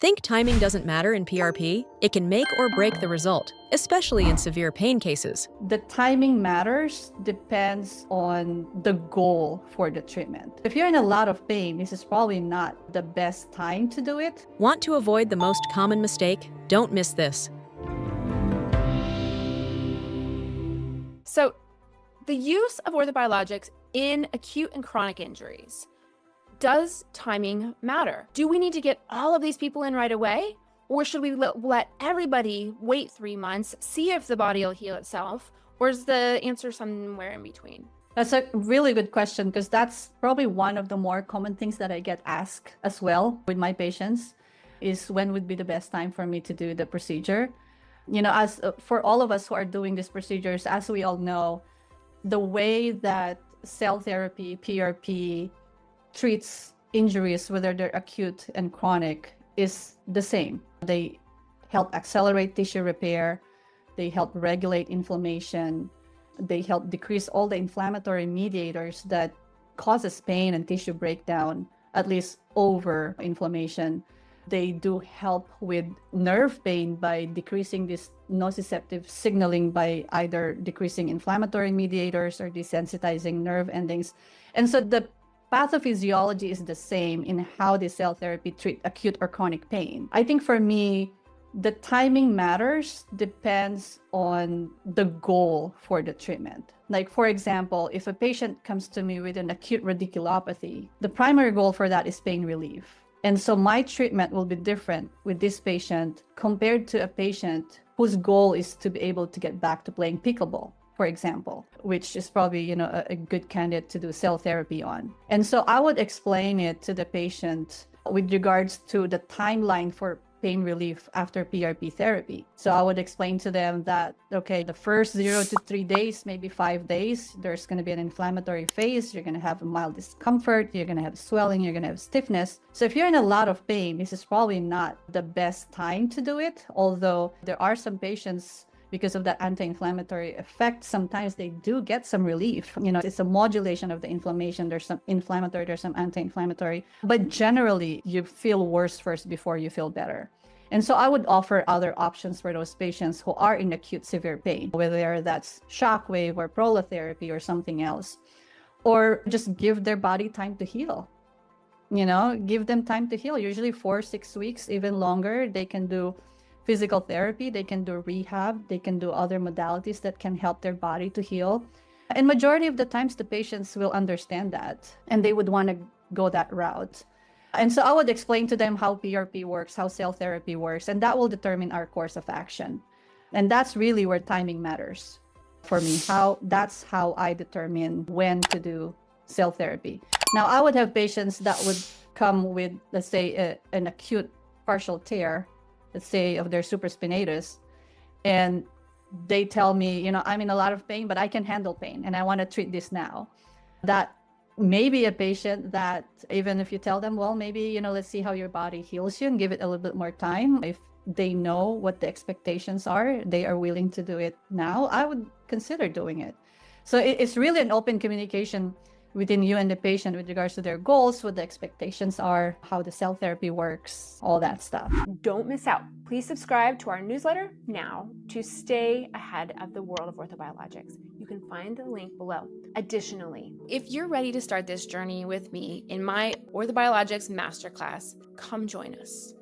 Think timing doesn't matter in PRP? It can make or break the result, especially in severe pain cases. The timing matters depends on the goal for the treatment. If you're in a lot of pain, this is probably not the best time to do it. Want to avoid the most common mistake? Don't miss this. So, the use of orthobiologics in acute and chronic injuries. Does timing matter? Do we need to get all of these people in right away? Or should we let everybody wait 3 months, see if the body will heal itself? Or is the answer somewhere in between? That's a really good question, because that's probably one of the more common things that I get asked as well with my patients, is when would be the best time for me to do the procedure? You know, as for all of us who are doing these procedures, as we all know, the way that cell therapy, PRP, treats injuries, whether they're acute and chronic, is the same. They help accelerate tissue repair, they help regulate inflammation, they help decrease all the inflammatory mediators that causes pain and tissue breakdown, at least over inflammation. They do help with nerve pain by decreasing this nociceptive signaling by either decreasing inflammatory mediators or desensitizing nerve endings. And so the pathophysiology is the same in how the cell therapy treat acute or chronic pain. I think for me, the timing matters depends on the goal for the treatment. Like, for example, if a patient comes to me with an acute radiculopathy, the primary goal for that is pain relief. And so my treatment will be different with this patient compared to a patient whose goal is to be able to get back to playing pickleball, for example, which is probably, you know, a good candidate to do cell therapy on. And so I would explain it to the patient with regards to the timeline for pain relief after PRP therapy. So I would explain to them that, okay, the first 0 to 3 days, maybe 5 days, there's going to be an inflammatory phase. You're going to have a mild discomfort. You're going to have swelling. You're going to have stiffness. So if you're in a lot of pain, this is probably not the best time to do it. Although there are some patients, because of that anti-inflammatory effect, sometimes they do get some relief. You know, it's a modulation of the inflammation. There's some inflammatory, there's some anti-inflammatory. But generally, you feel worse first before you feel better. And so I would offer other options for those patients who are in acute severe pain, whether that's Shockwave or Prolotherapy or something else. Or just give their body time to heal. You know, give them time to heal. Usually 4-6 weeks, even longer. They can do physical therapy, they can do rehab, they can do other modalities that can help their body to heal. And majority of the times the patients will understand that and they would want to go that route. And so I would explain to them how PRP works, how cell therapy works, and that will determine our course of action. And that's really where timing matters for me. That's how I determine when to do cell therapy. Now, I would have patients that would come with, let's say, an acute partial tear, let's say of their supraspinatus, and they tell me, you know, I'm in a lot of pain, but I can handle pain and I want to treat this now. That may be a patient that even if you tell them, well, maybe, you know, let's see how your body heals you and give it a little bit more time. If they know what the expectations are, they are willing to do it now, I would consider doing it. So it's really an open communication within you and the patient with regards to their goals, what the expectations are, how the cell therapy works, all that stuff. Don't miss out. Please subscribe to our newsletter now to stay ahead of the world of orthobiologics. You can find the link below. Additionally, if you're ready to start this journey with me in my orthobiologics masterclass, come join us.